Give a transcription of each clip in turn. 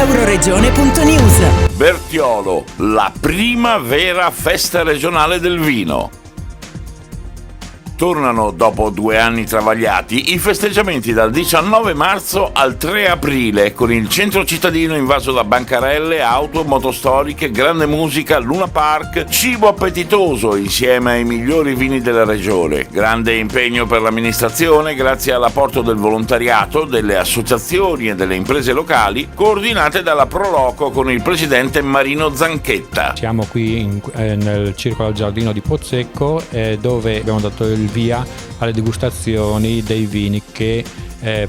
Euroregione.news. Bertiolo, la prima vera festa regionale del vino. Tornano dopo 2 anni travagliati i festeggiamenti dal 19 marzo al 3 aprile con il centro cittadino invaso da bancarelle, auto, motostoriche, grande musica, Luna Park, cibo appetitoso insieme ai migliori vini della regione. Grande impegno per l'amministrazione grazie all'apporto del volontariato, delle associazioni e delle imprese locali coordinate dalla Proloco con il presidente Marino Zanchetta. Siamo qui nel Circolo al Giardino di Pozzecco dove abbiamo dato il via alle degustazioni dei vini che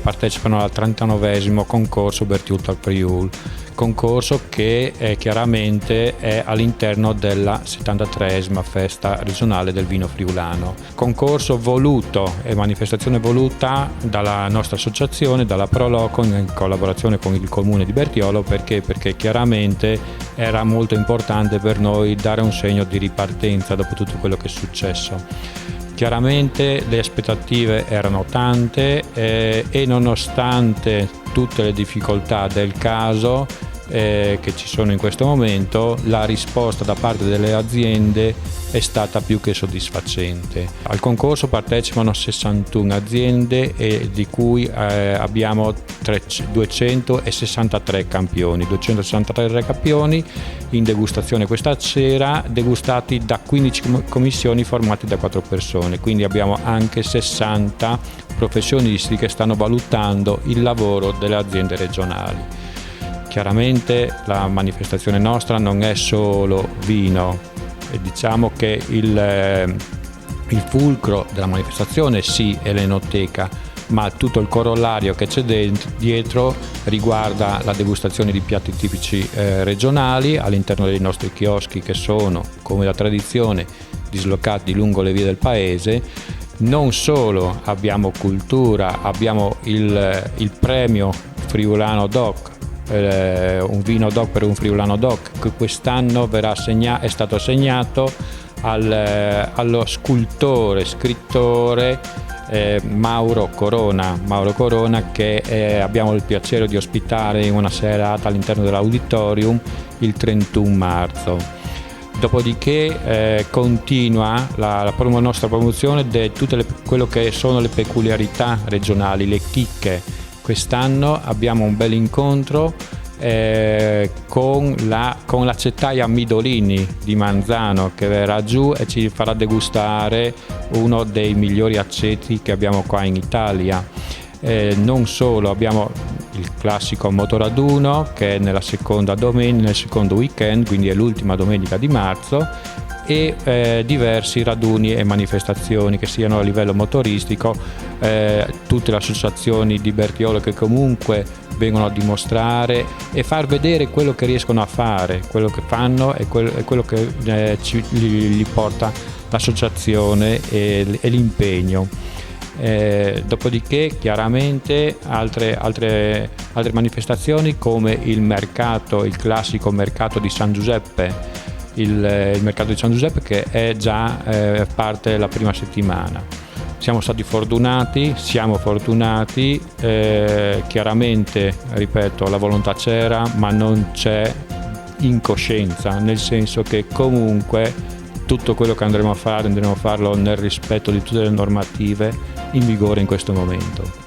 partecipano al 39esimo concorso Bertiolta al Priul, concorso che chiaramente è all'interno della 73esima festa regionale del vino friulano. Concorso voluto e manifestazione voluta dalla nostra associazione, dalla Proloco, in collaborazione con il comune di Bertiolo, perché chiaramente era molto importante per noi dare un segno di ripartenza dopo tutto quello che è successo. Chiaramente le aspettative erano tante e nonostante tutte le difficoltà del caso che ci sono in questo momento, la risposta da parte delle aziende è stata più che soddisfacente. Al concorso partecipano 61 aziende di cui abbiamo 263 campioni, in degustazione questa sera, degustati da 15 commissioni formate da 4 persone, quindi abbiamo anche 60 professionisti che stanno valutando il lavoro delle aziende regionali. Chiaramente la manifestazione nostra non è solo vino, e diciamo che il fulcro della manifestazione sì è l'enoteca, ma tutto il corollario che c'è dietro riguarda la degustazione di piatti tipici regionali all'interno dei nostri chioschi, che sono, come da tradizione, dislocati lungo le vie del paese. Non solo abbiamo cultura, abbiamo il premio Friulano Doc, un vino DOC per un Friulano DOC, che quest'anno è stato assegnato allo scultore, scrittore Mauro Corona, che abbiamo il piacere di ospitare in una serata all'interno dell'auditorium il 31 marzo. Dopodiché continua la nostra promozione di tutte quello che sono le peculiarità regionali, le chicche. Quest'anno abbiamo un bel incontro con l'accettaia Midolini di Manzano, che verrà giù e ci farà degustare uno dei migliori aceti che abbiamo qua in Italia. Non solo, abbiamo il classico motoraduno che è nel secondo weekend, quindi è l'ultima domenica di marzo, e diversi raduni e manifestazioni che siano a livello motoristico, tutte le associazioni di Bertiolo che comunque vengono a dimostrare e far vedere quello che riescono a fare, quello che fanno e quello che gli porta l'associazione e l'impegno. Dopodiché chiaramente altre manifestazioni come il classico mercato di San Giuseppe, il mercato di San Giuseppe, che è già parte della prima settimana. Siamo fortunati, chiaramente, ripeto, la volontà c'era, ma non c'è incoscienza, nel senso che comunque tutto quello che andremo a farlo nel rispetto di tutte le normative in vigore in questo momento.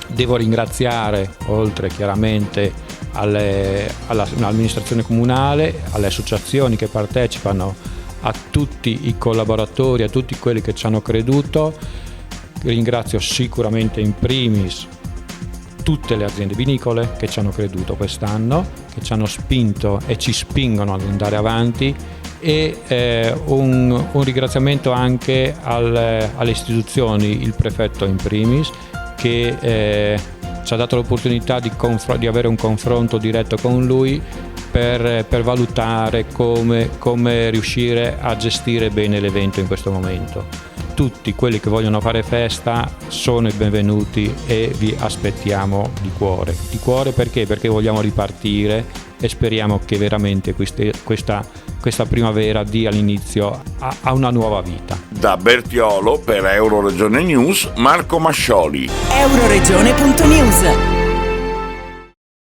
Devo ringraziare, oltre chiaramente all'amministrazione comunale, alle associazioni che partecipano, a tutti i collaboratori, a tutti quelli che ci hanno creduto. Ringrazio sicuramente in primis tutte le aziende vinicole che ci hanno creduto quest'anno, che ci hanno spinto e ci spingono ad andare avanti, e un ringraziamento anche alle istituzioni, il prefetto in primis, che ci ha dato l'opportunità di avere un confronto diretto con lui per valutare come riuscire a gestire bene l'evento in questo momento. Tutti quelli che vogliono fare festa sono i benvenuti e vi aspettiamo di cuore. Di cuore perché? Perché vogliamo ripartire e speriamo che veramente questa primavera dia l'inizio a una nuova vita. Da Bertiolo per Euroregione News, Marco Mascioli. Euroregione.news